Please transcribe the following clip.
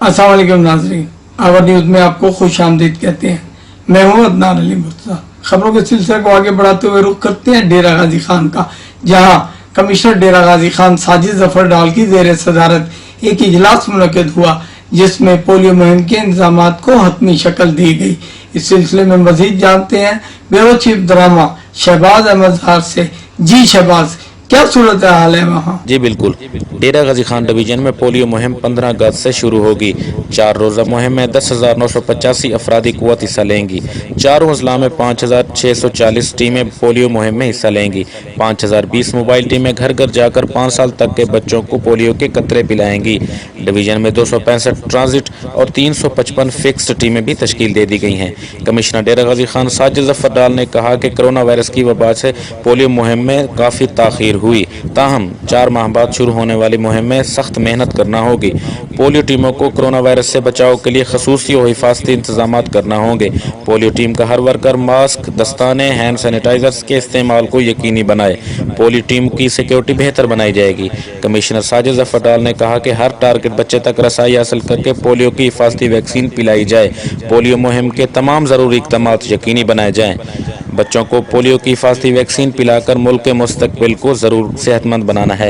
अस्सलाम वालेकुम नाज़रीन, आवर न्यूज़ में आपको खुश आमदीद कहते हैं। मैं हूँ अदनान अली मुर्तज़ा। खबरों के सिलसिले को आगे बढ़ाते हुए रुख करते हैं डेरा गाजी खान का, जहाँ कमिश्नर डेरा गाजी खान साजिद जफर डाल की जेर सदारत एक इजलास मुनक्किद हुआ, जिसमें पोलियो मुहिम के इंतजामात को हतमी शक्ल दी गई। इस सिलसिले में मजीद जानते हैं ब्यूरो चीफ ड्रामा शहबाज अहमद ज़ार से। जी शहबाज, क्या सूरत हाल है वहाँ? जी बिल्कुल, डेरा गाजी खान डिवीजन में पोलियो मुहिम 15 अगस्त से शुरू होगी। 4 रोज़ा मुहिम में 10,985 अफरादी कुव्वत हिस्सा लेंगी। चारों अजला में 5,640 टीमें पोलियो मुहिम में हिस्सा लेंगी। 5,020 मोबाइल टीमें घर घर जाकर 5 साल तक के बच्चों को पोलियो के कतरे पिलाएंगी। डिवीजन में 265 ट्रांजिट और 355 फिक्स्ड टीमें भी तश्कील दे दी गई हैं। कमिश्नर डेरा गाजी खान साजिद जफर डाल ने कहा कि कोरोना वायरस की वबा से पोलियो मुहिम में काफ़ी ताख़ीर हुई, ताहम 4 माह बाद शुरू होने वाली मुहिम में सख्त मेहनत करना होगी। पोलियो टीमों को कोरोना वायरस से बचाव के लिए खसूसी और हिफाजती इंतजाम करना होंगे। पोलियो टीम का हर वर्कर मास्क, दस्ताने, हैंड सैनिटाइजर्स के इस्तेमाल को यकीनी बनाए। पोलियो टीम की सिक्योरिटी बेहतर बनाई जाएगी। कमिश्नर साजिद जफर डाल ने कहा कि हर टारगेट बच्चे तक रसाई हासिल करके पोलियो की हिफाजती वैक्सीन पिलाई जाए। पोलियो मुहिम के तमाम ज़रूरी इक़दाम यकीनी बनाए जाएँ। बच्चों को पोलियो की हिफाजती वैक्सीन पिलाकर मुल्क के मुस्तकबिल को ज़रूर सेहतमंद बनाना है।